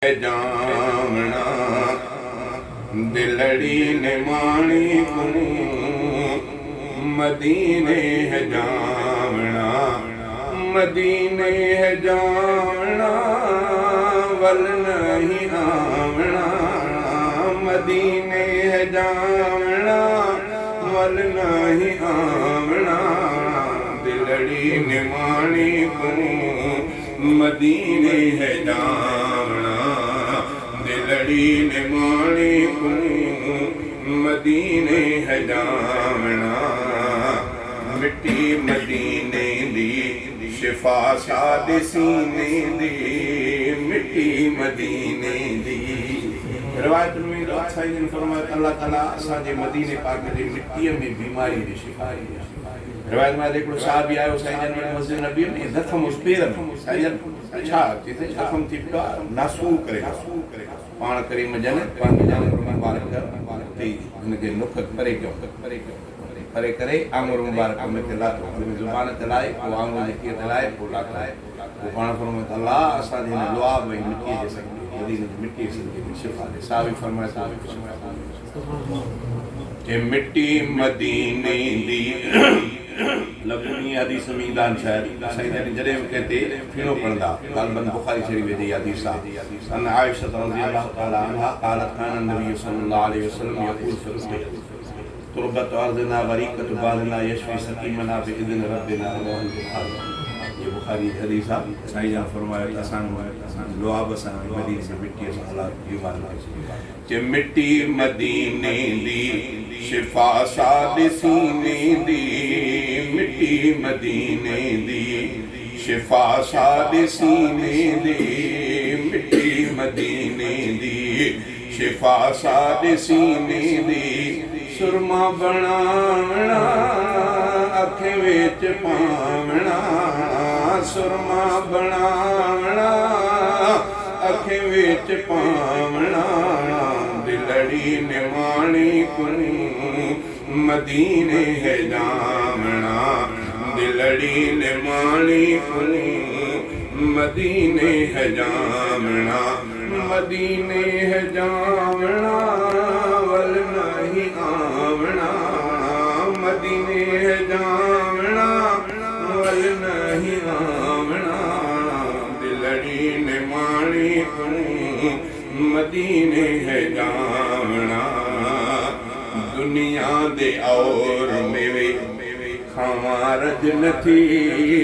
जावना दिलड़ी ने माणी को मदीने है जावना मदीने है जावना वल नहीं आवना मदीने है जावना वल नहीं आवना दिलड़ी ने माणी को मदीने है जावना दिलड़ी ने माणी को मदीने है जावना मिट्टी मदीने दी शिफा शाद सीने दी मिट्टी मदीने दी रिवायत में साईं फरमाया अल्लाह ताला असांजे मदीने पाक जी मिट्टी में बीमारी दी शिफा रिवायत में हिकिड़ो साहबी आयो साईं जन मस्जिद नबी में जख्म उस पेर में साईं जन छा चीज़ जख्म थी पियो नासूर करे पाण करीम जन पाण जन मुबारक थी उनके नुख परे परे करे आंगुर मुबारक में तला जुबान तलाए वो आंगुर के तलाए वो लाए वो पाण फरमाए अल्लाह असा दिन दुआ में मिट्टी दे सकते मदीने मिट्टी से शिफा दे साहबी फरमाया कि मिट्टी मदीने दी लबनी हदीस मीदान शायद साईं जन जड़े कहते फिनो पढ़दा गालबन बुखारी शरीफ दे हदीस अन आयशा रज़ियल्लाहु तआला अन्हा क़ालत कान नबी सल्लल्लाहु अलैहि वसल्लम यक़ूल फी तुरबत अर्ज़ना वरीक़त बालना यशफी सकीमना बिइज़्न रब्बिना रवाहुल बुखारी ये बुखारी हदीस साईं जन फरमाया असान लुआब सा मदीने से मिट्टी से अल्लाह बीमार के मिट्टी मदीने दी शिफा शाद सीने दी मिट्टी मदीने दी शिफा शाद सीने दी मिट्टी मदीने दी शिफा शाद सीने दी सुरमा बनावना अख विच पावना सुरमा बनावना अख विच पावना दिलड़ी ने माणी को मदीने है जावना दिलड़ी ने माणी को मदीने है जावना मदीने है जावना वल नहीं आवना मदीने है जावना वल नहीं आवना दिलड़ी ने माणी को मदीने है जावना दुनिया दे और मेवे खारज न थी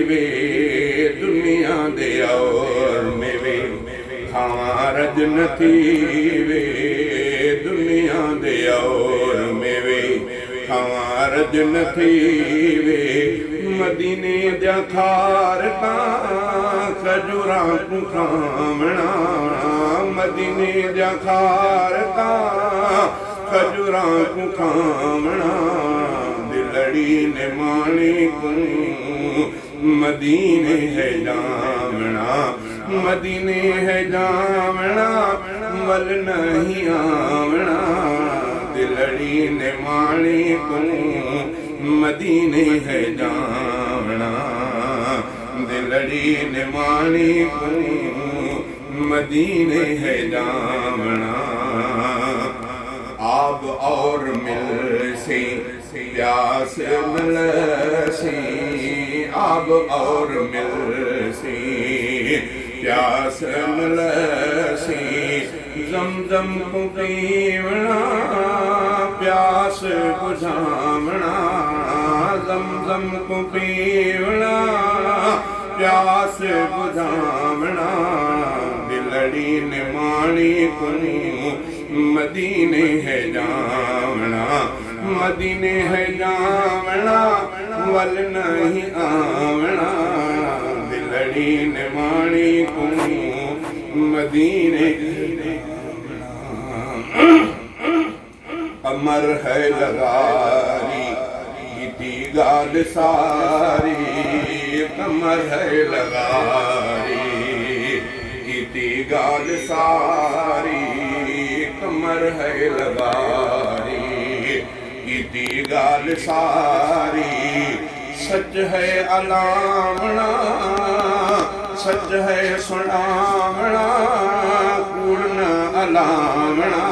वे दुनिया दे और मेवे खारज न थी वे दुनिया दे और मेवे खारज न थी वे मदीने जा खारता खजूरा को खावना मदीने जा खारता खजूरा को खावना दिलड़ी ने माणी को मदीने है जावना मदीने है जावना वल नहीं आवना दिलड़ी ने माणी को मदीने है जावना दिलड़ी ने माणी को मदीने है जावना आब और मिल से प्यास मिल से आब और मिल से प्यास मिल से जमजम को पीवना प्यास बुझावना जमजम को पीवना प्यास बुझावना दिलड़ी ने माणी को मदीने है जावना मदीने है जावना वल नहीं आवना दिलड़ी ने माणी को मदीने अमर है लगारी इती गाल सारी कमर है लगारी इती गाल सारी कमर है लगारी इती गाल सारी सच है अलामना सच है सुनावना लावना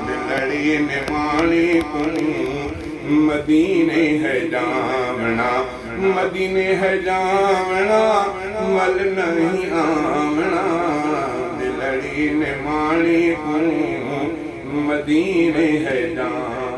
दिलड़ी ने मानी को मदीने है जावना मदीने है जावना मल नहीं आवना दिलड़ी ने मानी को मदीने है जावना।